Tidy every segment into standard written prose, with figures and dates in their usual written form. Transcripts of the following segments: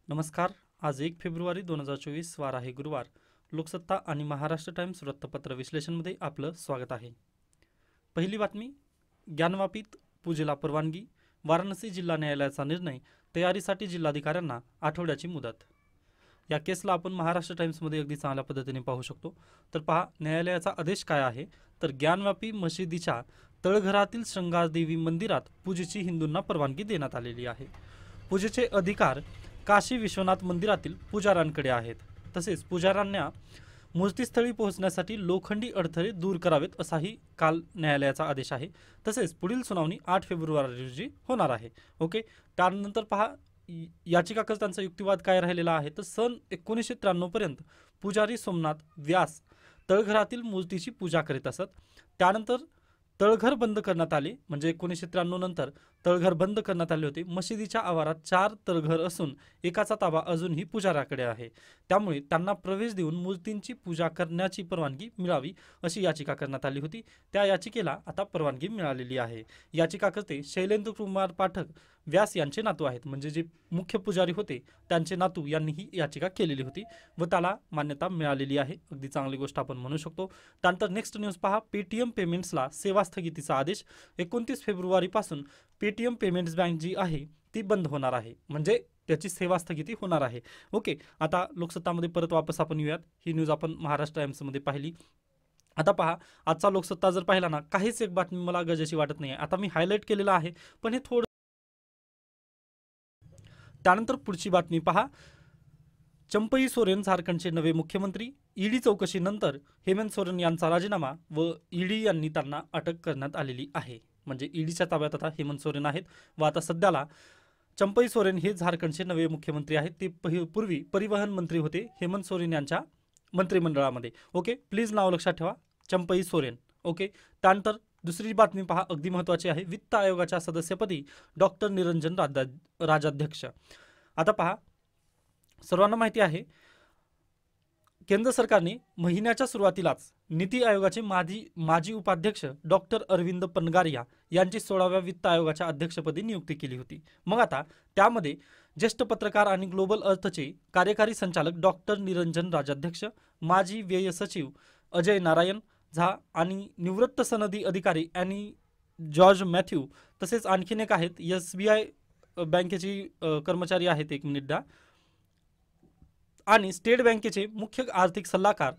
नमस्कार. आज 1 फेब्रुवारी 2024 वार आहे गुरुवार. लोकसत्ता आणि महाराष्ट्र टाइम्स वृत्तपत्र विश्लेषणमध्ये आपलं स्वागत आहे. पहिली बातमी, ज्ञानवापीत पूजेला परवानगी, वाराणसी जिल्हा न्यायालयाचा निर्णय, तयारीसाठी जिल्हाधिकाऱ्यांना आठवड्याची मुदत. या केसला आपण महाराष्ट्र टाइम्समध्ये अगदी चांगल्या पद्धतीने पाहू शकतो. तर पहा, न्यायालयाचा आदेश काय आहे. तर ज्ञानवापी मशिदीच्या तळघरातील श्रंगारदेवी मंदिरात पूजेची हिंदूंना परवानगी देण्यात आलेली आहे. पूजेचे अधिकार काशी विश्वनाथ मंदिरातील पुजाऱ्यांकडे आहेत. तसेच पुजाऱ्यांना मूर्तीस्थळी पोहोचण्यासाठी लोखंडी अडथळे दूर करावेत असाही काल न्यायालयाचा आदेश आहे. तसेच पुढील सुनावणी 8 फेब्रुवारी रोजी होणार आहे. ओके, त्यानंतर पहा, याचिकाकर्त्यांचा युक्तिवाद काय राहिलेला आहे. तर सन 1993 पर्यंत पुजारी सोमनाथ व्यास तळघरातील मूर्तीची पूजा करीत असत. त्यानंतर तळघर बंद करण्यात आले, म्हणजे 1993 नंतर तळघर बंद करण्यात आले होते. मशिदीच्या आवारात 4 तळघर असून एकाचा ताबा अजूनही पुजाऱ्याकडे आहे. त्यामुळे त्यांना प्रवेश देऊन मूर्तींची पूजा करण्याची परवानगी मिळावी अशी याचिका करण्यात आली होती. त्या याचिकेला आता परवानगी मिळालेली आहे. याचिकाकर्ते शैलेंद्र कुमार पाठक व्यास यांचे नातू आहेत, म्हणजे जे मुख्य पुजारी होते त्यांचे नातू यांनी ही याचिका केलेली होती व त्याला मान्यता मिळालेली आहे. अगदी चांगली गोष्ट आपण म्हणू शकतो. त्यानंतर नेक्स्ट न्यूज पहा, पेटीएम पेमेंट्सला सेवा स्थगितीचा आदेश. 29 फेब्रुवारीपासून पेटीएम पेमेंट्स बँक जी आहे ती बंद होणार आहे, म्हणजे त्याची सेवा स्थगिती होणार आहे. ओके, आता लोकसत्तामध्ये परत वापस आपण येऊयात. ही न्यूज आपण महाराष्ट्र टाइम्समध्ये पाहिली. आता पहा, आजचा लोकसत्ता जर पाहिला ना, काहीच एक बातमी मला गरजेची वाटत नाही. आता मी हायलाईट केलेलं आहे, पण हे थोडं. त्यानंतर पुढची बातमी पहा, चंपई सोरेन झारखंडचे नवे मुख्यमंत्री. ईडी चौकशीनंतर हेमंत सोरेन यांचा राजीनामा व ईडी यांनी त्यांना अटक करण्यात आलेली आहे. म्हणजे ईडीच्या ताब्यात आता हेमंत सोरेन आहेत व आता सध्याला चंपई सोरेन हे झारखंडचे नवे मुख्यमंत्री आहेत. ते पूर्वी परिवहन मंत्री होते हेमंत सोरेन यांच्या मंत्रिमंडळामध्ये. ओके, प्लीज नाव लक्षात ठेवा, चंपई सोरेन. ओके, त्यानंतर दुसरी बातमी पहा, अगदी महत्त्वाची आहे. वित्त आयोगाच्या सदस्यपदी डॉक्टर निरंजन राजाध्यक्ष. आता पहा, सर्वांना माहिती आहे, केंद्र सरकारने महिन्याच्या सुरुवातीलाच नीती आयोगाचे माजी उपाध्यक्ष डॉक्टर अरविंद पनगारिया यांची 16व्या वित्त आयोगाच्या अध्यक्षपदी नियुक्ती केली होती. मग आता त्यामध्ये ज्येष्ठ पत्रकार आणि ग्लोबल अर्थचे कार्यकारी संचालक डॉक्टर निरंजन राजाध्यक्ष, माजी व्यय सचिव अजय नारायण झा आणि निवृत्त सनदी अधिकारी आणि जॉर्ज मॅथ्यू, तसेच आणखीन एक आहेत SBI बँकेची कर्मचारी आहेत, 1 मिनिट द्या, आणि स्टेट बँकेचे मुख्य आर्थिक सल्लागार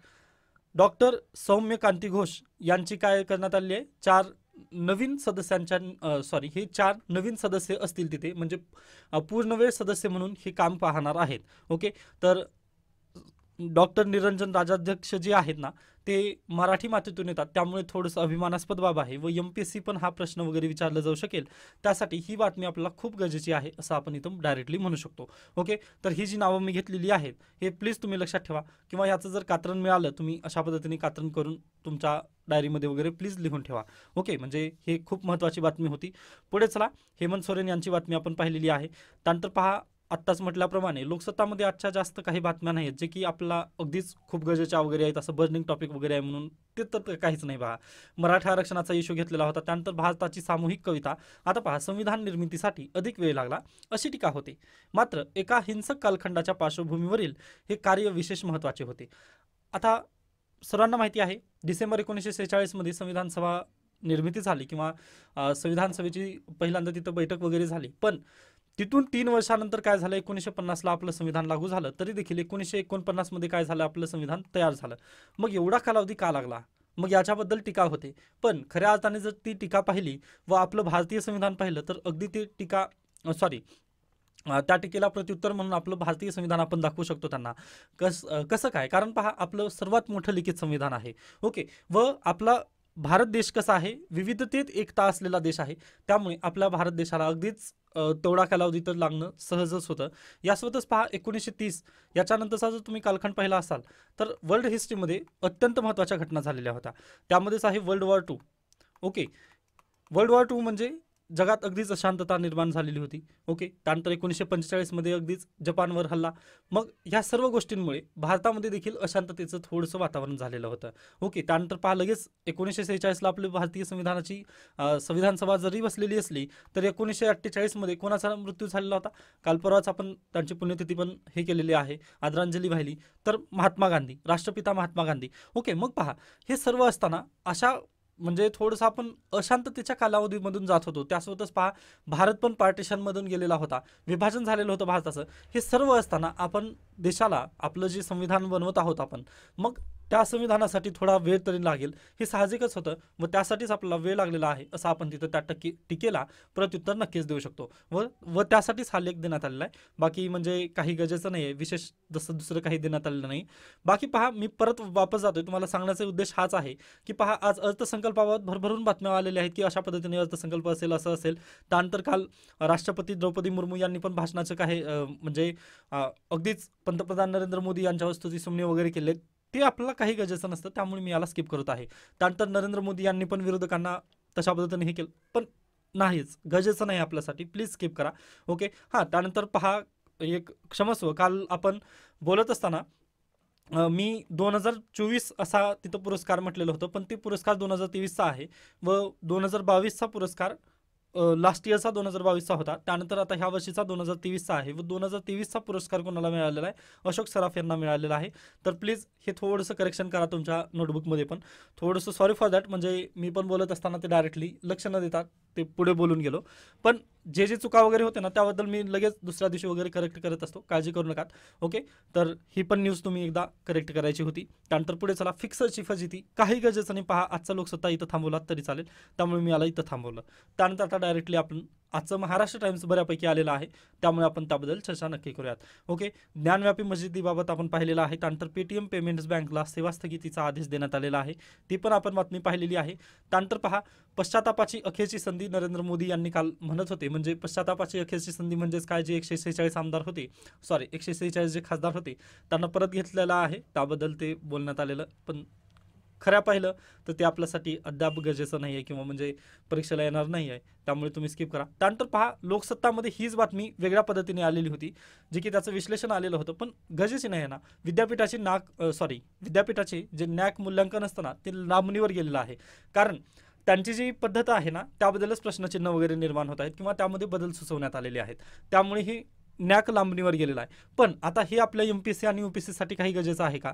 डॉक्टर सौम्यकांती घोष यांची काय करण्यात आली आहे. 4 नवीन सदस्यांच्या हे 4 नवीन सदस्य असतील तिथे, म्हणजे पूर्णवेळ सदस्य म्हणून हे काम पाहणार आहेत. ओके, तर डॉक्टर निरंजन राजाध्यक्ष जे आहेत ना, ते मराठी मातीतून येतात, त्यामुळे थोडंसं अभिमानास्पद बाब आहे व MPSC पण हा प्रश्न वगैरे विचारला जाऊ शकेल. त्यासाठी ही बातमी आपल्याला खूप गरजेची आहे असं आपण इथं डायरेक्टली म्हणू शकतो. ओके, तर ही जी नावं मी घेतलेली आहेत हे प्लीज तुम्ही लक्षात ठेवा, किंवा याचं जर कात्रण मिळालं तुम्ही अशा पद्धतीने कात्रण करून तुमच्या डायरीमध्ये वगैरे प्लीज लिहून ठेवा. ओके, म्हणजे हे खूप महत्त्वाची बातमी होती. पुढे चला, हेमंत सोरेन यांची बातमी आपण पाहिलेली आहे. त्यानंतर पहा, आत्ताच म्हटल्याप्रमाणे लोकसत्तामध्ये आजच्या जास्त काही बातम्या नाहीत जे की आपला अगदीच खूप गरजेच्या वगैरे आहेत, असं बर्निंग टॉपिक वगैरे आहे म्हणून ते तर काहीच नाही. पहा, मराठा आरक्षणाचा इश्यू घेतलेला होता. त्यानंतर भारताची सामूहिक कविता. आता पहा, संविधान निर्मितीसाठी अधिक वेळ लागला अशी टीका होते. मात्र एका हिंसक कालखंडाच्या पार्श्वभूमीवरील हे कार्य विशेष महत्त्वाचे होते. आता सर्वांना माहिती आहे, डिसेंबर 1946 मध्ये संविधान सभा निर्मिती झाली, किंवा संविधान सभेची पहिल्यांदा तिथं बैठक वगैरे झाली. पण तिथून 3 वर्षानंतर काय झालं, 1950ला आपलं संविधान लागू झालं, तरी देखील 1949 मध्ये काय झालं, आपलं संविधान तयार झालं. मग एवढा कालावधी का लागला, मग याच्याबद्दल टीका होते. पण खऱ्या अर्थाने जर ती टीका पाहिली व आपलं भारतीय संविधान पाहिलं तर अगदी ती टीका त्या टीकेला प्रत्युत्तर म्हणून आपलं भारतीय संविधान आपण दाखवू शकतो त्यांना. कसं काय, कारण पहा, आपलं सर्वात मोठं लिखित संविधान आहे. ओके, व आपला भारत देश कसा आहे, विविधतेत एकता असलेला देश आहे. त्यामुळे आपल्या भारत देशाला अगदीच तेवढा कालावधी तर लागणं सहजच होतं. यासोबतच पहा, 1930 याच्यानंतरचा जर तुम्ही कालखंड पाहिला असाल तर वर्ल्ड हिस्ट्रीमध्ये अत्यंत महत्त्वाच्या घटना झालेल्या होत्या. त्यामध्येच आहे world war 2. Okay, world war 2 म्हणजे जगात अगदीच अशांतता निर्माण झालेली होती. ओके, त्यानंतर 1945 मध्ये अगदीच जपानवर हल्ला. मग ह्या सर्व गोष्टींमुळे भारतामध्ये देखील अशांततेचं थोडंसं वातावरण झालेलं होतं. ओके, त्यानंतर पहा लगेच 1946ला आपली भारतीय संविधानाची संविधान सभा जरी बसलेली असली तरी 1948 मध्ये कोणाचा मृत्यू झालेला होता? काल परवाच आपण त्यांची पुण्यतिथी पण हे केलेली आहे, आदरांजली वाहिली. तर महात्मा गांधी, राष्ट्रपिता महात्मा गांधी. ओके, मग पहा हे सर्व असताना अशा म्हणजे थोडंसं आपण अशांततेच्या कालावधीमधून जात होतो. त्यासोबतच पहा भारत पण पार्टिशनमधून गेलेला होता, विभाजन झालेलं होतं भारताचं. हे सर्व असताना आपण देशाला आपलं जे संविधान बनवत आहोत आपण, मग त्या संविधानासाठी थोडा वेळ तरी लागेल हे साहजिकच होतं व त्यासाठीच आपल्याला वेळ लागलेला आहे असं आपण तिथं त्या टीकेला प्रत्युत्तर नक्कीच देऊ शकतो व व त्यासाठीच हा लेख देण्यात आलेला आहे. बाकी म्हणजे काही गरजेचं नाही आहे, विशेष जसं दुसरं काही देण्यात आलेलं नाही. बाकी पहा मी परत वापस जातोय, तुम्हाला सांगण्याचा उद्देश हाच आहे की पहा आज अर्थसंकल्पाबाबत भरभरून बातम्या आलेल्या आहेत की अशा पद्धतीने अर्थसंकल्प असेल, असं असेल. त्यानंतर काल राष्ट्रपती द्रौपदी मुर्मू यांनी पण भाषणाचं काही म्हणजे अगदीच पंतप्रधान नरेंद्र मोदी यांच्यावर स्तुतीसुमने वगैरे केले. ते आपल्याला काही गरजेचं नसतं, त्यामुळे मी याला स्किप करत आहे. त्यानंतर नरेंद्र मोदी यांनी पण विरोधकांना तशा पद्धतीने हे केलं, पण नाहीच गरजेचं नाही आपल्यासाठी, प्लीज स्किप करा. ओके, हां. त्यानंतर पहा एक क्षमस्व, काल आपण बोलत असताना मी 2024 असा तिथं पुरस्कार म्हटलेलं होतं, पण ते पुरस्कार 2023चा आहे व 2022चा पुरस्कार लास्ट इयरचा 2022चा होता. त्यानंतर आता ह्या वर्षीचा 2023चा आहे व 2023चा पुरस्कार कोणाला मिळालेला आहे? अशोक सराफ यांना मिळालेला आहे. तर प्लीज हे थोडंसं करेक्शन करा तुमच्या नोटबुकमध्ये पण. थोडंसं सॉरी फॉर दॅट, म्हणजे मी पण बोलत असताना ते डायरेक्टली लक्ष न देता ते पुढे बोलून गेलो. पण जे जे चुका वगैरे होते ना त्याबद्दल मी लगेच दुसऱ्या दिवशी वगैरे करेक्ट करत असतो, काळजी करू नका. ओके, तर ही पण न्यूज तुम्ही एकदा करेक्ट करायची होती. त्यानंतर पुढे चला, फिक्सरची फजिती काही गरजेचं नाही. पहा आजचा लोकसत्ता इथं थांबवला तरी चालेल, त्यामुळे मी याला इथं थांबवलं. त्यानंतर आता डायरेक्टली आपण आजचं महाराष्ट्र टाइम्स बऱ्यापैकी आलेला आहे, त्यामुळे आपण त्याबद्दल चर्चा नक्की करूयात. ओके, ज्ञानव्यापी मस्जिदीबाबत आपण पाहिलेलं आहे. त्यानंतर पेटीएम पेमेंट्स बँकला सेवा स्थगितीचा आदेश देण्यात आलेला आहे, ती पण आपण बातमी पाहिलेली आहे. त्यानंतर पहा पश्चातापाची अखेरची संधी नरेंद्र मोदी यांनी काल म्हणत होते. म्हणजे पश्चातापाची अखेरची संधी म्हणजेच काय, जे 146 आमदार होते, सॉरी 146 जे खासदार होते त्यांना परत घेतलेला आहे, त्याबद्दल ते बोलण्यात आलेलं. पण खऱ्या पाहिलं तर ते आपल्यासाठी अद्याप गरजेचं नाही आहे किंवा म्हणजे परीक्षेला येणार नाही आहे, त्यामुळे तुम्ही स्किप करा. त्यानंतर पहा लोकसत्तामध्ये हीच बातमी वेगळ्या पद्धतीने आलेली होती, जे की त्याचं विश्लेषण आलेलं होतं, पण गरजेची नाही आहे ना. विद्यापीठाचे जे नॅक मूल्यांकन असतं ना ते लांबणीवर गेलेलं आहे, कारण त्यांची जी पद्धत आहे ना त्याबद्दलच प्रश्नचिन्ह वगैरे निर्माण होत आहेत किंवा त्यामध्ये बदल सुचवण्यात आलेले आहेत, त्यामुळे ही नॅक लांबणीवर गेलेला आहे. पण आता हे आपल्या MPSC आणि UPSC साठी काही गरजेचं आहे का?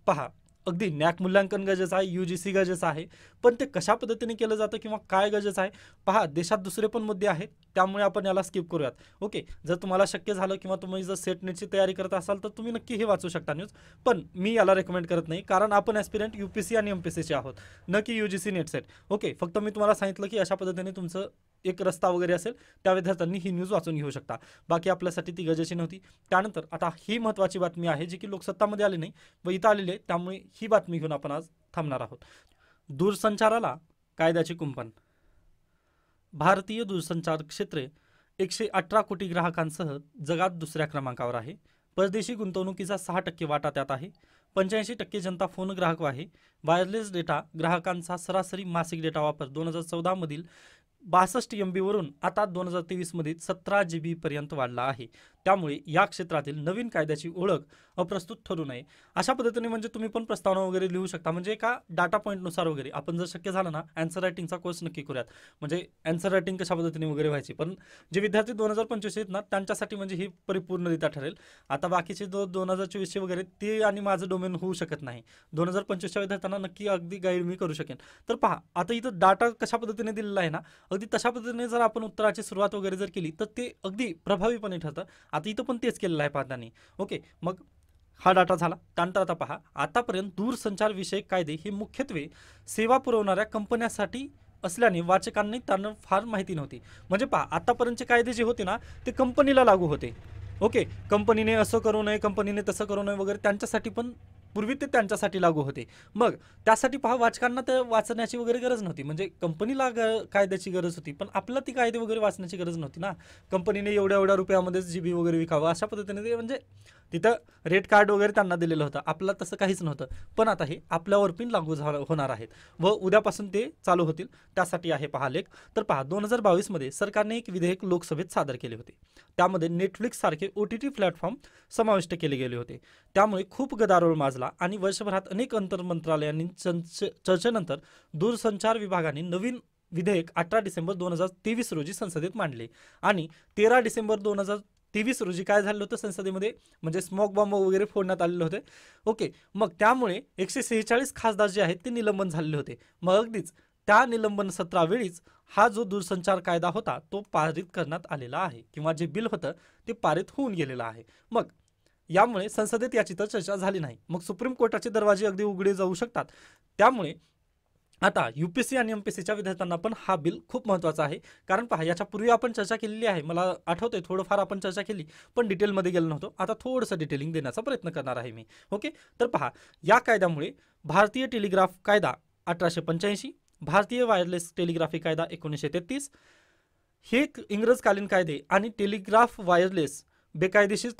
पहा अगदी नॅक मूल्यांकन गरजेचं आहे, UGC गरजेचं आहे, पण ते कशा पद्धतीने केलं जातं किंवा काय गरजेचं आहे? पहा देशात दुसरे पण मुद्दे आहेत, त्यामुळे आपण याला स्किप करूयात. ओके, जर तुम्हाला शक्य झालं किंवा तुम्ही जर सेट नेटची तयारी करत असाल तर तुम्ही नक्की हे वाचू शकता न्यूज, पण मी याला रेकमेंड करत नाही, कारण आपण ॲस्पिरंट UPSC आणि MPSCचे आहोत, न की UGC नेट सेट. ओके, फक्त मी तुम्हाला सांगितलं की अशा पद्धतीने तुमचं एक रस्ता वगैरे असेल त्या विद्यार्थ्यांनी ही न्यूज वाचून घेऊ शकता, बाकी आपल्यासाठी ती गरजेची नव्हती. त्यानंतर आता ही महत्त्वाची बातमी आहे जी की लोकसत्तामध्ये आली नाही व इथं आलेली आहे, त्यामुळे ही बातमी घेऊन आपण आज थांबणार आहोत. दूरसंचाराला कायद्याची कुंपण. भारतीय दूरसंचार क्षेत्र 118 कोटी ग्राहकांसह जगात दुसऱ्या क्रमांकावर आहे. परदेशी गुंतवणुकीचा 6% वाटा त्यात आहे. 85% जनता फोन ग्राहक आहे. वायरलेस डेटा ग्राहकांचा सरासरी मासिक डेटा वापर 2014 मधील 62 MB वरून आता 2023 मध्ये 17 GB पर्यंत वाढला आहे. त्यामुळे या क्षेत्रातील नवीन कायद्याची ओळख अप्रस्तुत ठरू नये. अशा पद्धतीने म्हणजे तुम्ही पण प्रस्तावना वगैरे लिहू शकता, म्हणजे एका डाटा पॉईंटनुसार वगैरे. आपण जर शक्य झालं ना अँसर रायटिंगचा कोर्स नक्की करूयात, म्हणजे अँसर रायटिंग कशा पद्धतीने वगैरे व्हायची. पण जे विद्यार्थी 2025 आहेत ना त्यांच्यासाठी म्हणजे ही परिपूर्णरित्या ठरेल. आता बाकीचे 2024चे वगैरे ते आणि माझं डोमेन होऊ शकत नाही. 2025च्या विद्यार्थ्यांना नक्की अगदी गाईड मी करू शकेन. तर पहा आता इथं डाटा कशा पद्धतीने दिलेला आहे ना, अगदी तशा पद्धतीने जर आपण उत्तराची सुरुवात वगैरे जर केली तर ते अगदी प्रभावीपणे ठरतं. आता इथं पण तेच केलेलं आहे पाहताना. ओके, मग हा डाटा झाला. त्यानंतर आता पहा आतापर्यंत दूरसंचार विषयक कायदे हे मुख्यत्वे सेवा पुरवणाऱ्या कंपन्यांसाठी असल्याने वाचकांनी त्यांना फार माहिती नव्हती. म्हणजे पहा आतापर्यंतचे कायदे जे होते ना ते कंपनीला लागू होते. ओके, कंपनीने असं करू नये, कंपनीने तसं करू नये वगैरे, त्यांच्यासाठी पण पूर्वी ते त्यांच्यासाठी लागू होते. मग त्यासाठी पहा वाचकांना ते वाचण्याची वगैरे गरज नव्हती, म्हणजे कंपनीला कायद्याची गरज होती, पण आपल्याला ती कायदे वगैरे वाचण्याची गरज नव्हती ना. कंपनीने एवढ्या एवढ्या रुपयामध्येच जीबी वगैरे विकावं अशा पद्धतीने ते म्हणजे तिथं रेट कार्ड वगैरे त्यांना दिलेलं होतं. आपल्याला तसं काहीच नव्हतं, पण आता हे आपल्यावर पण लागू होणार आहेत व उद्यापासून ते चालू होतील. त्यासाठी आहे पहा लेख. तर पहा 2022 मध्ये सरकारने एक विधेयक लोकसभेत सादर केले होते. त्यामध्ये नेटफ्लिक्स सारखे OTT प्लॅटफॉर्म समाविष्ट केले गेले होते. त्यामुळे खूप गदारोळ माजला आणि वर्षभरात अनेक अंतर मंत्रालयांनी चर्चेनंतर दूरसंचार विभागाने नवीन विधेयक 18 डिसेंबर 2023 रोजी संसदेत मांडले आणि 13 डिसेंबर 2023 रोजी काय झालं होतं संसदेमध्ये, म्हणजे स्मोक बॉम्ब वगैरे फोडण्यात आलेले होते. ओके, मग त्यामुळे 146 खासदार जे आहेत ते निलंबन झालेले होते. मग अगदीच त्या निलंबन सत्रावेळीच हा जो दूरसंचार कायदा होता तो पारित करण्यात आलेला आहे, किंवा जे बिल होतं ते पारित होऊन गेलेलं आहे. मग यामुळे संसदेत याची तर चर्चा झाली नाही. मग सुप्रीम कोर्टाचे दरवाजे अगदी उघडे जाऊ शकतात. त्यामुळे आता UPSC आणि MPSCच्या विद्यार्थ्यांना पण हा बिल खूप महत्त्वाचा आहे. कारण पहा याच्यापूर्वी आपण चर्चा केलेली आहे, मला आठवतंय थोडंफार आपण चर्चा केली, पण डिटेलमध्ये गेलो नव्हतो. आता थोडंसं डिटेलिंग देण्याचा प्रयत्न करणार आहे मी. ओके, तर पहा या कायद्यामुळे भारतीय टेलिग्राफ कायदा 1885, भारतीय वायरलेस टेलिग्राफी कायदा 1933, हे इंग्रजकालीन कायदे आणि टेलिग्राफ वायरलेस बेकायदेशीर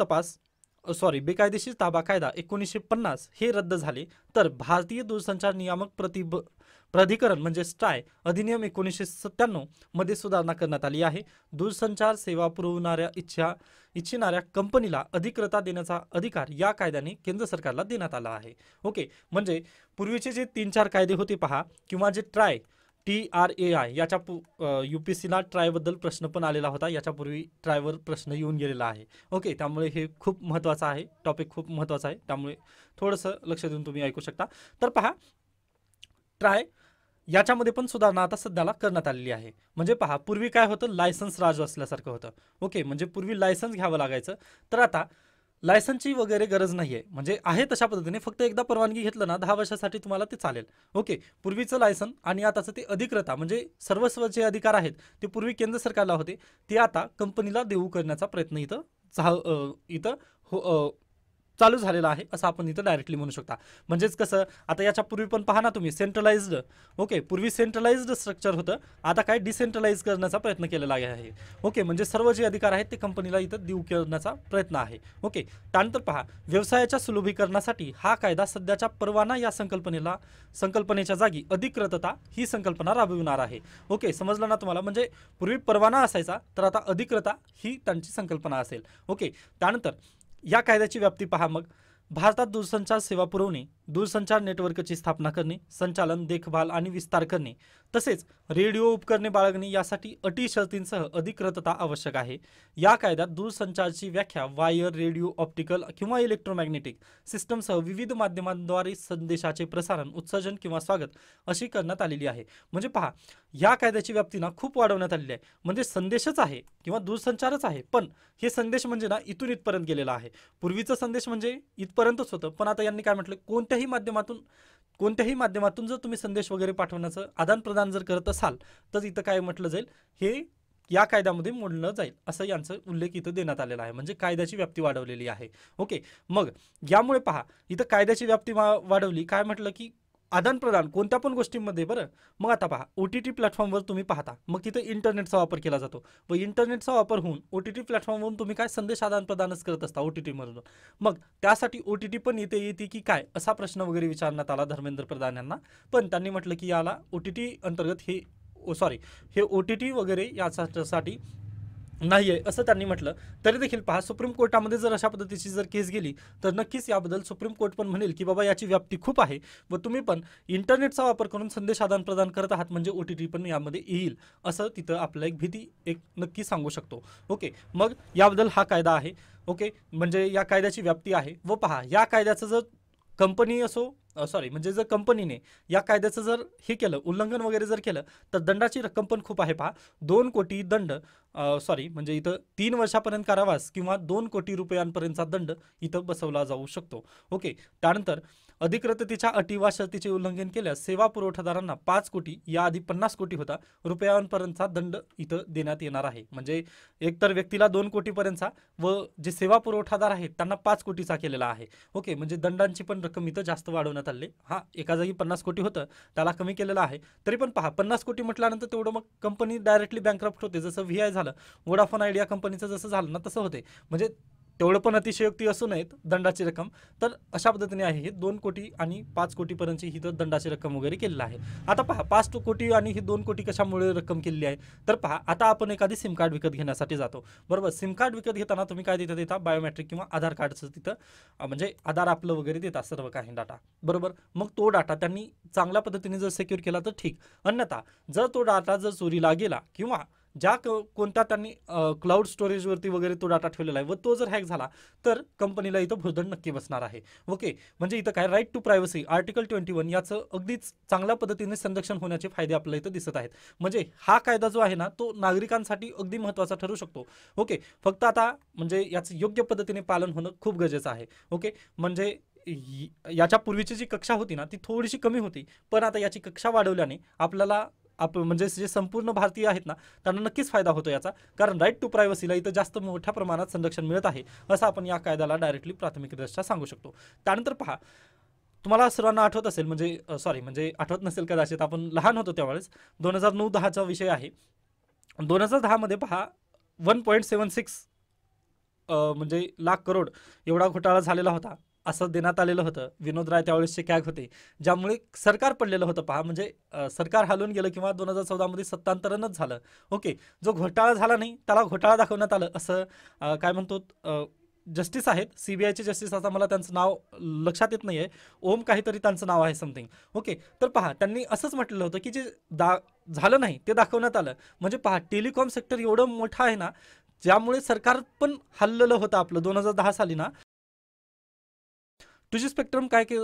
ताबा कायदा 1950 हे रद्द झाले. तर भारतीय दूरसंचार नियामक प्राधिकरण म्हणजे स्ट्राय अधिनियम 1997 मध्ये सुधारणा करण्यात आली आहे. दूरसंचार सेवा पुरवणाऱ्या इच्छिणाऱ्या कंपनीला अधिकृतता देण्याचा अधिकार या कायद्याने केंद्र सरकारला देण्यात आला आहे. ओके, म्हणजे पूर्वीचे जे 3-4 कायदे होते पहा, किंवा जे TRAI याच्या UPSCला ट्रायबद्दल प्रश्न पण आलेला होता. याच्यापूर्वी ट्रायवर प्रश्न येऊन गेलेला आहे. ओके, त्यामुळे हे खूप महत्त्वाचं आहे, टॉपिक खूप महत्त्वाचा आहे, त्यामुळे थोडंसं लक्ष देऊन तुम्ही ऐकू शकता. तर पहा ट्राय याच्यामध्ये पण सुधारणा आता सध्याला करण्यात आलेली आहे. म्हणजे पहा पूर्वी काय होतं, लायसन्स राज असल्यासारखं होतं. ओके, म्हणजे पूर्वी लायसन्स घ्यावं लागायचं, तर आता लायसन्सची वगैरे गरज नाही आहे. म्हणजे आहे तशा पद्धतीने फक्त एकदा परवानगी घेतलं ना 10 वर्षासाठी तुम्हाला ते चालेल. ओके, पूर्वीचं लायसन आणि आताचं ते अधिकृतता म्हणजे सर्वस्व जे अधिकार आहेत ते पूर्वी केंद्र सरकारला होते, ते आता कंपनीला देऊ करण्याचा प्रयत्न इथं चालू झालेला आहे असं आपण इथं डायरेक्टली म्हणू शकता. म्हणजेच कसं, आता याच्यापूर्वी पण पहा ना तुम्ही सेंट्रलाइज्ड, ओके, पूर्वी सेंट्रलाइज्ड स्ट्रक्चर होतं, आता काय डिसेंट्रलाइज करण्याचा प्रयत्न केलेला आहे. ओके, म्हणजे सर्व जे अधिकार आहेत ते कंपनीला इथं देऊ करण्याचा प्रयत्न आहे. ओके, त्यानंतर पहा व्यवसायाच्या सुलभीकरणासाठी हा कायदा सध्याच्या परवाना या संकल्पनेच्या जागी अधिकृतता ही संकल्पना राबविणार आहे. ओके, समजलं ना तुम्हाला, म्हणजे पूर्वी परवाना असायचा, तर आता अधिकृतता ही त्यांची संकल्पना असेल. ओके, त्यानंतर या कायद्याची व्याप्ती पहा. मग भारतात दूरसंचार सेवा पुरवणे, दूरसंचार नेटवर्कची स्थापना करणे, संचालन, देखभाल आणि विस्तार करणे, तसेच रेडिओ उपकरणे बाळगणे यासाठी अटी शर्तींसह अधिकृतता आवश्यक आहे. या कायद्यात दूरसंचारची व्याख्या वायर, रेडिओ, ऑप्टिकल किंवा इलेक्ट्रोमॅग्नेटिक सिस्टमसह विविध माध्यमांद्वारे संदेशाचे प्रसारण, उत्सर्जन किंवा स्वागत अशी करण्यात आलेली आहे. म्हणजे पहा या कायद्याची व्याप्ती ना खूप वाढवण्यात आलेली आहे. म्हणजे संदेशच आहे किंवा दूरसंचारच आहे, पण हे संदेश म्हणजे ना इथून इथपर्यंत गेलेला आहे. पूर्वीचा संदेश म्हणजे इथपर्यंतच होतं, पण आता यांनी काय म्हटलं, कोणत्याही माध्यमातून जर तुम्ही संदेश वगैरे पाठवण्याचं आदान प्रदान जर करत असाल तर इथं काय म्हटलं जाईल, हे या कायद्यामध्ये मोडलं जाईल असं यांचा उल्लेख इथं देण्यात आलेला आहे. म्हणजे कायद्याची व्याप्ती वाढवलेली आहे. ओके, मग यामुळे पहा इथं कायद्याची व्याप्ती वाढवली, काय म्हटलं की आदान प्रदान कोणत्या पण गोष्टींमध्ये. बरं, मग आता पहा OTT प्लॅटफॉर्मवर तुम्ही पाहता, मग तिथं इंटरनेटचा वापर केला जातो व इंटरनेटचा वापर होऊन OTT प्लॅटफॉर्मवरून तुम्ही काय संदेश आदान प्रदानच करत असता OTT मधून. मग त्यासाठी OTT पण येते की काय असा प्रश्न वगैरे विचारण्यात आला धर्मेंद्र प्रधान यांना, पण त्यांनी म्हटलं की याला OTT अंतर्गत हे OTT वगैरे यासाठी नाही आहे असं त्यांनी म्हटलं. तरी देखील पहा सुप्रीम कोर्टामध्ये जर अशा पद्धतीची जर केस गेली तर नक्कीच याबद्दल सुप्रीम कोर्ट पण म्हणेल की बाबा याची व्याप्ती खूप आहे व तुम्ही पण इंटरनेटचा वापर करून संदेश आदान प्रदान करत आहात, म्हणजे OTT पण यामध्ये येईल असं तिथं आपल्याला एक भीती नक्की सांगू शकतो. ओके, मग याबद्दल हा कायदा आहे. ओके, म्हणजे या कायद्याची व्याप्ती आहे. व पहा या कायद्याचं जर कंपनी म्हणजे जर कंपनीने या कायद्याचं जर हे केलं, उल्लंघन वगैरे जर केलं तर दंडाची रक्कम पण खूप आहे. पहा 2 कोटी दंड, म्हणजे इथं 3 वर्षापर्यंत कारावास किंवा 2 कोटी रुपयांपर्यंतचा दंड इथं बसवला जाऊ शकतो. ओके, त्यानंतर अधिकृततेच्या अटी वा शर्तीचे उल्लंघन केल्यास सेवा पुरवठादारांना 5 कोटी, याआधी 50 कोटी होता, रुपयांपर्यंतचा दंड इथं देण्यात येणार आहे. म्हणजे एकतर व्यक्तीला 2 कोटीपर्यंतचा व जे सेवा पुरवठादार आहेत त्यांना 5 कोटीचा केलेला आहे. ओके, म्हणजे दंडांची पण रक्कम इथं जास्त वाढवण्यात आली. हा, एका जागी 50 कोटी होतं त्याला कमी केलेलं आहे. तरी पण पहा, 50 कोटी म्हटल्यानंतर तेवढं मग कंपनी डायरेक्टली बँकरप्ट होते. जसं व्हीआय झालं, वोडाफोन आयडिया कंपनीचं जसं झालं ना तसं होते. म्हणजे तेवढं पण अतिशयोक्ती असू नयेत दंडाची रक्कम. तर अशा पद्धतीने आहे हे 2 कोटी आणि 5 कोटीपर्यंतची ही तर दंडाची रक्कम वगैरे केलेली आहे. आता पहा, 5 कोटी आणि ही 2 कोटी कशामुळे रक्कम केलेली आहे. तर पहा, आता आपण एखादी सिम कार्ड विकत घेण्यासाठी जातो, बरोबर. सिम कार्ड विकत घेताना तुम्ही काय तिथं देता, बायोमेट्रिक किंवा आधार कार्डचं तिथं म्हणजे आधार आपलं वगैरे देतात सर्व काही डाटा, बरोबर. मग तो डाटा त्यांनी चांगल्या पद्धतीने जर सिक्युअर केला तर ठीक, अन्यथा जर तो डाटा जर चोरीला गेला किंवा ज्या कोणत्या त्यांनी क्लाउड स्टोरेजवरती वगैरे तो डाटा ठेवलेला आहे व तो जर हॅक झाला तर कंपनीला इथं भुर्दंड नक्की बसणार आहे. ओके, म्हणजे इथं काय राईट टू प्रायव्हसी आर्टिकल 21 याचं अगदीच चांगल्या पद्धतीने संरक्षण होण्याचे फायदे आपल्याला इथं दिसत आहेत. म्हणजे हा कायदा जो आहे ना तो नागरिकांसाठी अगदी महत्त्वाचा ठरू शकतो. ओके, फक्त आता म्हणजे याचं योग्य पद्धतीने पालन होणं खूप गरजेचं आहे. ओके, म्हणजे याच्या पूर्वीची जी कक्षा होती ना ती थोडीशी कमी होती, पण आता याची कक्षा वाढवल्याने आपल्याला म्हणजे जे संपूर्ण भारतीय आहेत ना त्यांना नक्कीच फायदा होतो याचा, कारण राईट टू प्रायव्हसीला इथं जास्त मोठ्या प्रमाणात संरक्षण मिळत आहे असं आपण या कायद्याला डायरेक्टली प्राथमिकदृष्ट्या सांगू शकतो. त्यानंतर पहा, तुम्हाला सर्वांना आठवत असेल म्हणजे आठवत नसेल कदाचित, आपण लहान होतो त्यावेळेस 2009-10चा विषय आहे. 2010 मध्ये पहा 1.76 म्हणजे लाख करोड एवढा घोटाळा झालेला होता असं देण्यात आलेलं होतं. विनोद राय त्यावेळेसचे कॅग होते, ज्यामुळे सरकार पडलेलं होतं. पहा, म्हणजे सरकार हलून गेलं किंवा 2014 मध्ये सत्तांतरणच झालं. ओके, जो घोटाळा झाला नाही त्याला घोटाळा दाखवण्यात आलं असं काय म्हणतो जस्टिस आहेत, सीबीआयचे जस्टिस, आता मला त्यांचं नाव लक्षात येत नाही आहे, ओम काहीतरी त्यांचं नाव आहे समथिंग. ओके, तर पहा त्यांनी असंच म्हटलेलं होतं की जे झालं नाही ते दाखवण्यात आलं. म्हणजे पहा, टेलिकॉम सेक्टर एवढं मोठं आहे ना ज्यामुळे सरकार पण हल्लेलं होतं आपलं 2010 साली ना. 2G स्पेक्ट्रम काय के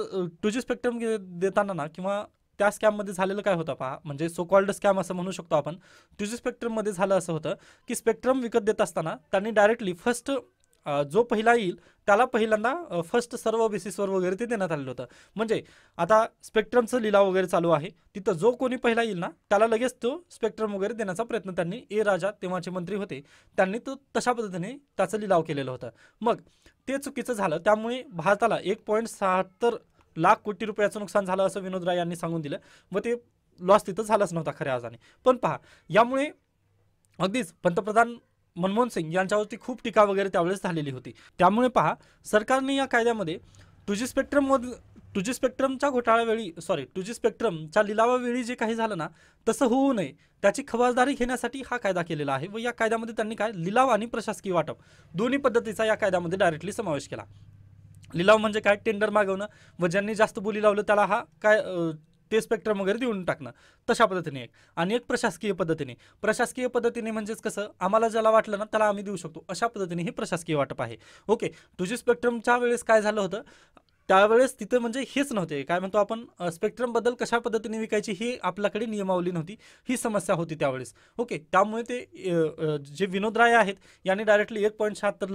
2G स्पेक्ट्रम देताना ना किंवा त्या स्कॅममध्ये झालेलं काय होतं पहा, म्हणजे सो कॉल्ड स्कॅम असं म्हणू शकतो आपण. 2G स्पेक्ट्रममध्ये झालं असं होतं की स्पेक्ट्रम विकत देत असताना त्यांनी डायरेक्टली फर्स्ट जो पहिला येईल त्याला पहिल्यांदा फर्स्ट सर्व बेसिसवर वगैरे ते देण्यात आलेलं होतं. म्हणजे आता स्पेक्ट्रमचं लिलाव वगैरे चालू आहे, तिथं जो कोणी पहिला येईल ना त्याला लगेच तो स्पेक्ट्रम वगैरे देण्याचा प्रयत्न त्यांनी, ए राजा तेव्हाचे मंत्री होते त्यांनी तो तशा पद्धतीने त्याचं लिलाव केलेलं होतं. मग ते चुकीचं झालं, त्यामुळे भारताला 1.76 लाख कोटी रुपयाचं नुकसान झालं असं विनोद राय यांनी सांगून दिलं व ते लॉस तिथं झालंच नव्हता खऱ्या अर्थाने. पण पहा, यामुळे अगदीच पंतप्रधान मनमोहन सिंग यांच्यावरती खूप टीका वगैरे त्यावेळेस झालेली होती. त्यामुळे पहा, सरकारने या कायद्यामध्ये 2G स्पेक्ट्रमच्या घोटाळ्यावेळी 2G स्पेक्ट्रमच्या लिलावावेळी जे काही झालं ना तसं होऊ नये त्याची खबरदारी घेण्यासाठी हा कायदा केलेला आहे. व या कायद्यामध्ये त्यांनी काय लिलाव आणि प्रशासकीय वाटप दोन्ही पद्धतीचा या कायद्यामध्ये डायरेक्टली समावेश केला. लिलाव म्हणजे काय, टेंडर मागवणं व ज्यांनी जास्त बोली लावलं त्याला हा काय ते स्पेक्ट्रम वगैरे देऊन टाकणं, तशा पद्धतीने एक. आणि एक प्रशासकीय पद्धतीने म्हणजेच कसं, आम्हाला ज्याला वाटलं ना त्याला आम्ही देऊ शकतो अशा पद्धतीने हे प्रशासकीय वाटप आहे. ओके, 2G स्पेक्ट्रमच्या वेळेस काय झालं होतं त्यावेळेस तिथे म्हणजे हेच नव्हते, काय म्हणतो आपण स्पेक्ट्रमबद्दल कशा पद्धतीने विकायची ही आपल्याकडे नियमावली नव्हती, ही समस्या होती त्यावेळेस. ओके, त्यामुळे ते जे विनोद राय आहेत यांनी डायरेक्टली 1.76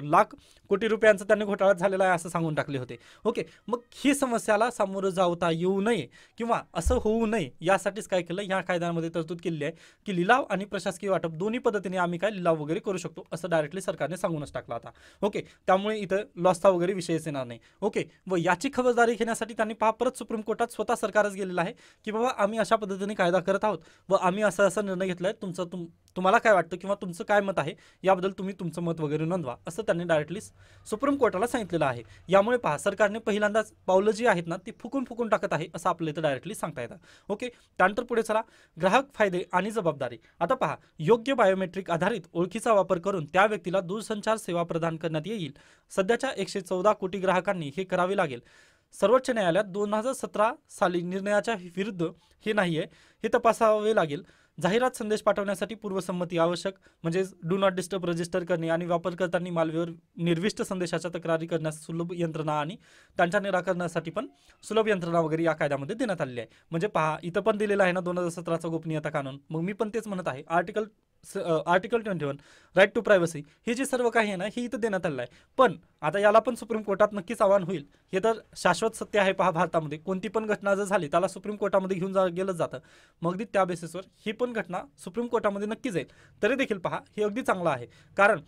लाख कोटी रुपयांचा त्यांनी घोटाळा झालेला आहे असं सांगून टाकले होते. ओके, मग ही समस्याला सामोरं जावता येऊ नये किंवा असं होऊ नये यासाठीच काय केलं, ह्या कायद्यामध्ये तरतूद केलेली आहे की लिलाव आणि प्रशासकीय वाटप दोन्ही पद्धतीने आम्ही काय लिलाव वगैरे करू शकतो असं डायरेक्टली सरकारने सांगूनच टाकला होता. ओके, त्यामुळे इथं लॉसचा वगैरे विषयच येणार नाही. ओके, व याची खबरदारी घेण्यासाठी त्यांनी पहा परत सुप्रीम कोर्टात स्वतः सरकारच गेलेलं आहे की बाबा आम्ही अशा पद्धतीने कायदा करत आहोत व आम्ही असा निर्णय घेतला आहे, तुम्हाला काय वाटतं किंवा तुमचं काय मत आहे याबद्दल तुम्ही तुमचं मत वगैरे नोंदवा असं त्यांनी डायरेक्टली सुप्रीम कोर्टाला सांगितलेलं आहे. यामुळे पहा, सरकारने पहिल्यांदाच पावलं जी आहेत ना ती फुकून टाकत आहे असं आपल्याला इथं डायरेक्टली सांगता येतं. ओके, त्यानंतर पुढे चला, ग्राहक फायदे आणि जबाबदारी. आता पहा, योग्य बायोमेट्रिक आधारित ओळखीचा वापर करून त्या व्यक्तीला दूरसंचार सेवा प्रदान करण्यात येईल. सध्याच्या 114 कोटी ग्राहकांनी हे करावे लागेल. सर्वोच्च न्यायालयात 2017 साली निर्णयाच्या विरुद्ध हे नाही आहे, हे तपासावे लागेल. जाहिरात संदेश पाठवण्यासाठी पूर्वसंमती आवश्यक, म्हणजे डू नॉट डिस्टर्ब रजिस्टर करणे आणि वापरकर्त्यांनी मालवेअर निर्विष्ट संदेशाच्या तक्रारी करण्यास सुलभ यंत्रणा आणि त्यांच्या निराकरणासाठी पण सुलभ यंत्रणा वगैरे या कायद्यामध्ये देण्यात आलेली आहे. म्हणजे पहा, इथं पण दिलेलं आहे ना 2017चा गोपनीयता कानून. मग मी पण तेच म्हणत आहे, article article 21 right to privacy हे जे सर्व काही आहे ना हे इथं देण्यात आलेलं आहे. पण आता याला पण सुप्रीम कोर्टात नक्कीच आव्हान होईल. हे तर शाश्वत सत्य आहे पहा, भारतामध्ये कोणती पण घटना जर झाली त्याला सुप्रीम कोर्टामध्ये गेलं जातं. मग अगदी त्या बेसिसवर ही पण घटना सुप्रीम कोर्टामध्ये नक्की जाईल. तरी देखील पहा हे अगदी चांगलं आहे, कारण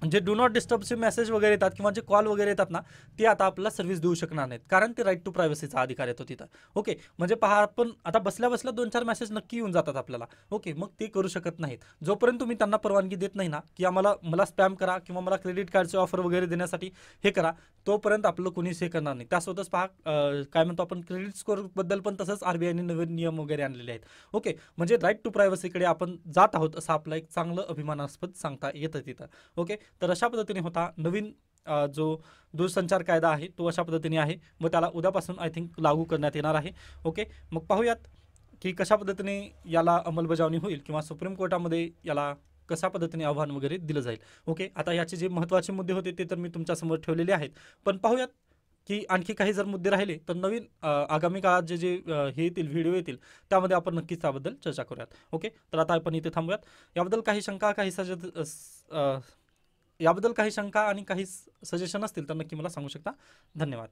जे डू नॉट डिस्टर्बचे मेसेज वगैरे येतात किंवा जे कॉल वगैरे येतात ना ते आता आपल्याला सर्व्हिस देऊ शकणार नाहीत, कारण ते राईट टू प्रायव्हसीचा अधिकार येतो तिथं. ओके, म्हणजे पहा आपण आता बसल्या बसल्या 2-4 मेसेज नक्की येऊन जातात आपल्याला. ओके, मग ते करू शकत नाहीत जोपर्यंत तुम्ही त्यांना परवानगी देत नाही ना की मला स्पॅम करा किंवा मला क्रेडिट कार्डचे ऑफर वगैरे देण्यासाठी हे करा, तोपर्यंत आपलं कोणीच हे करणार नाही. त्यासोबतच पहा काय म्हणतो आपण क्रेडिट स्कोअर बद्दल पण तसंच आरबीआयने नवीन नियम वगैरे आणलेले आहेत. ओके, म्हणजे राईट टू प्रायव्हसीकडे आपण जात आहोत असं आपलं एक चांगलं अभिमानास्पद सांगता येतं तिथं. ओके, तर अशा पद्धतीने होता नवीन जो दूरसंचार कायदा आहे तो अशा पद्धतीने आहे व त्याला उद्यापासून आय थिंक लागू करण्यात येणार आहे. ओके, मग पाहूयात की कशा पद्धतीने याला अंमलबजावणी होईल किंवा सुप्रीम कोर्टामध्ये याला कशा पद्धतीने आव्हान वगैरे दिलं जाईल. ओके, आता याचे जे महत्त्वाचे मुद्दे होते ते तर मी तुमच्यासमोर ठेवलेले आहेत, पण पाहूयात की आणखी काही जर मुद्दे राहिले तर नवीन आगामी काळात जे जे हे येतील व्हिडिओ येतील त्यामध्ये आपण नक्कीच त्याबद्दल चर्चा करूयात. ओके, तर आता आपण इथे थांबूयात. याबद्दल काही शंका याबद्दल काही शंका आणि काही सजेशन असतील तर नक्की मला सांगू शकता. धन्यवाद.